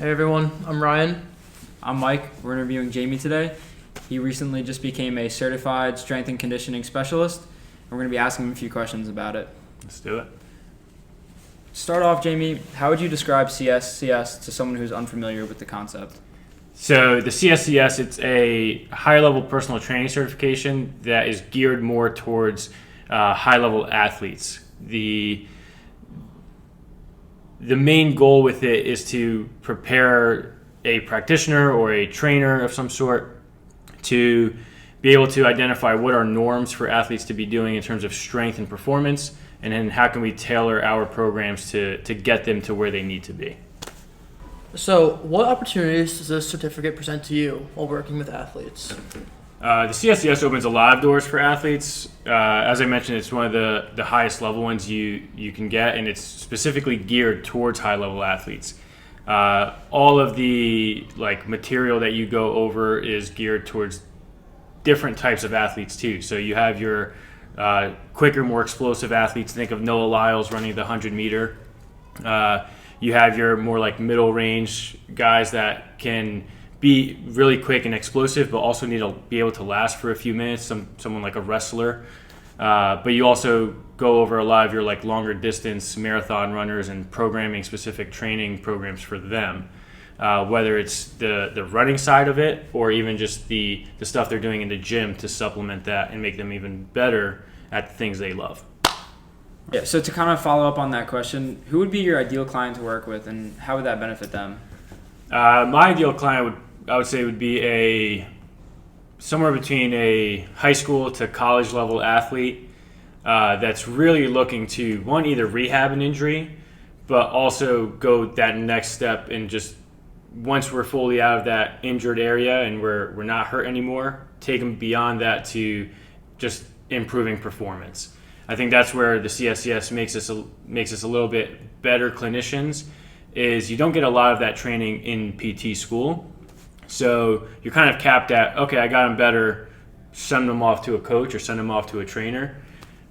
Hey everyone, I'm Ryan. I'm Mike. We're interviewing Jamie today. He recently just became a certified strength and conditioning specialist. We're going to be asking him a few questions about it. Let's do it. Start off, Jamie, how would you describe CSCS to someone who's unfamiliar with the concept? So the CSCS, it's a high-level personal training certification that is geared more towards high-level athletes. The main goal with it is to prepare a practitioner or a trainer of some sort to be able to identify what are norms for athletes to be doing in terms of strength and performance, and then how can we tailor our programs to get them to where they need to be. So, what opportunities does this certificate present to you while working with athletes? The CSCS opens a lot of doors for athletes. As I mentioned, it's one of the highest level ones you can get, and it's specifically geared towards high level athletes. All of the material that you go over is geared towards different types of athletes too. So you have your quicker, more explosive athletes. Think of Noah Lyles running the 100-meter. You have your more middle range guys that can be really quick and explosive, but also need to be able to last for a few minutes. Someone like a wrestler. But you also go over a lot of your longer distance marathon runners and programming specific training programs for them. Whether it's the running side of it or even just the stuff they're doing in the gym to supplement that and make them even better at the things they love. Yeah, so to kind of follow up on that question, who would be your ideal client to work with and how would that benefit them? My ideal client I would say would be somewhere between a high school to college level athlete that's really looking to, one, either rehab an injury, but also go that next step and just once we're fully out of that injured area and we're not hurt anymore, take them beyond that to just improving performance. I think that's where the CSCS makes us a little bit better clinicians, is you don't get a lot of that training in PT school. So you're kind of capped at, okay, I got them better, send them off to a coach or send them off to a trainer,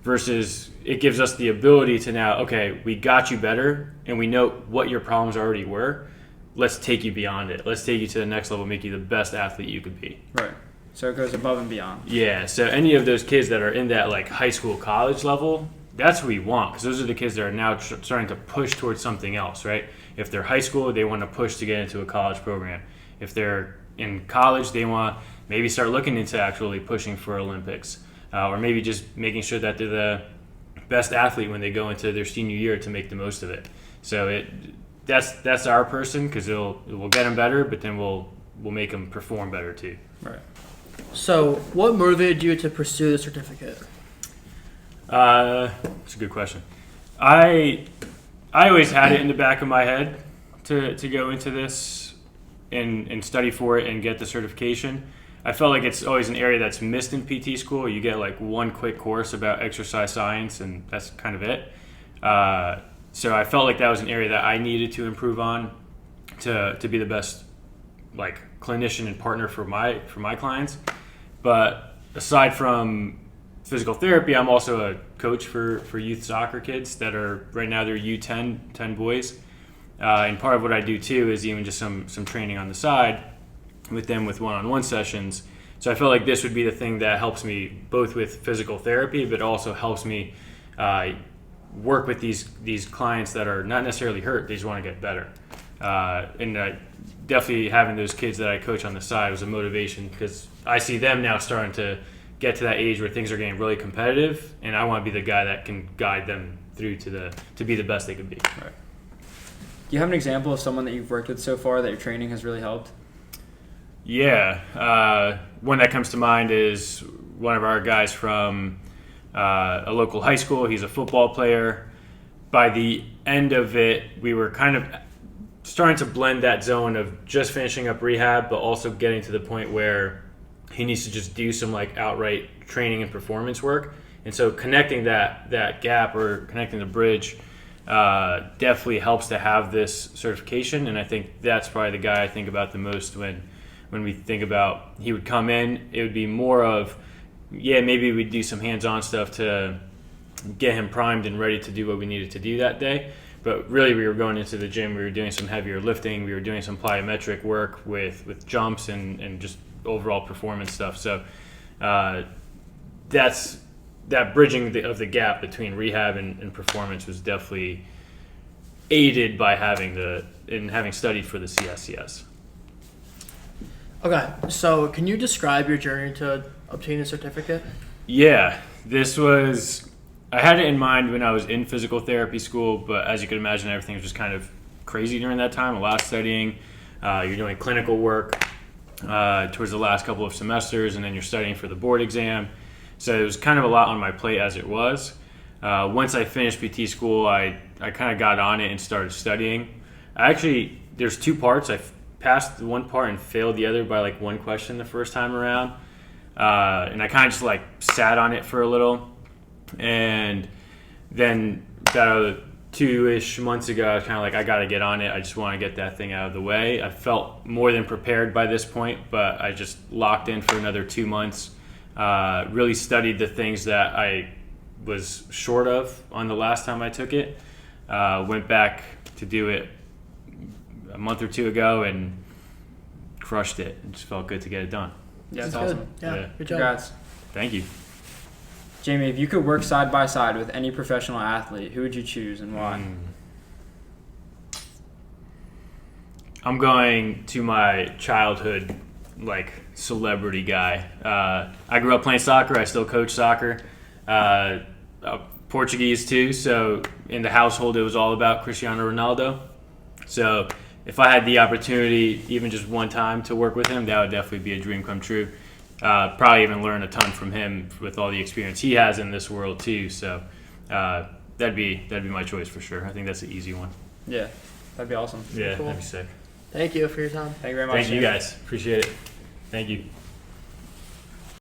versus it gives us the ability to now, okay, we got you better and we know what your problems already were. Let's take you beyond it. Let's take you to the next level, make you the best athlete you could be. Right. So it goes above and beyond. Yeah, so any of those kids that are in that high school, college level, that's who we want, because those are the kids that are now starting to push towards something else, right? If they're high school, they want to push to get into a college program. If they're in college, they want to maybe start looking into actually pushing for Olympics, or maybe just making sure that they're the best athlete when they go into their senior year to make the most of it. So that's our person, because we'll get them better, but then we'll make them perform better too. Right. So, what motivated you to pursue the certificate? That's a good question. I always had it in the back of my head to go into this and study for it and get the certification. I felt like it's always an area that's missed in PT school. You get one quick course about exercise science, and that's kind of it. So I felt like that was an area that I needed to improve on to be the best clinician and partner for my clients. But aside from physical therapy, I'm also a coach for youth soccer kids that are right now they're U10 10 boys. And part of what I do too is even just some training on the side with them with one-on-one sessions. So I felt like this would be the thing that helps me both with physical therapy, but also helps me work with these clients that are not necessarily hurt, they just want to get better. And definitely having those kids that I coach on the side was a motivation, because I see them now starting to get to that age where things are getting really competitive, and I want to be the guy that can guide them through to be the best they could be. Right. Do you have an example of someone that you've worked with so far that your training has really helped? Yeah. One that comes to mind is one of our guys from a local high school. He's a football player. By the end of it, we were kind of starting to blend that zone of just finishing up rehab, but also getting to the point where he needs to just do some outright training and performance work. And so connecting that gap or connecting the bridge definitely helps to have this certification. And I think that's probably the guy I think about the most when we think about he would come in. It would be more of, maybe we'd do some hands-on stuff to get him primed and ready to do what we needed to do that day. But really, we were going into the gym. We were doing some heavier lifting. We were doing some plyometric work with jumps and just overall performance stuff. So that bridging of the gap between rehab and performance was definitely aided by having studied for the CSCS. Okay, so can you describe your journey to obtain a certificate? Yeah, I had it in mind when I was in physical therapy school, but as you can imagine, everything was just kind of crazy during that time. A lot of studying, you're doing clinical work towards the last couple of semesters, and then you're studying for the board exam. So it was kind of a lot on my plate as it was. Once I finished PT school, I kind of got on it and started studying. There's two parts. I passed one part and failed the other by like one question the first time around. And I kind of just like sat on it for a little. And then about 2-ish months ago, I was kind of like, I got to get on it. I just want to get that thing out of the way. I felt more than prepared by this point, but I just locked in for another 2 months. Really studied the things that I was short of on the last time I took it. Went back to do it a month or two ago and crushed it. It just felt good to get it done. Yeah, it's That's awesome. good. Yeah, good job. Congrats. Thank you. Jamie, if you could work side by side with any professional athlete, who would you choose and why? I'm going to my childhood like celebrity guy. I grew up playing soccer. I still coach soccer. Portuguese too, so in the household it was all about Cristiano Ronaldo. So if I had the opportunity, even just one time, to work with him, that would definitely be a dream come true. Probably even learn a ton from him with all the experience he has in this world too. So that'd be my choice for sure. I think that's an easy one. Yeah, that'd be awesome. Yeah, Cool. that'd be sick. Thank you for your time. Thank you very much. Thank you Jamie. guys. Appreciate it. Thank you.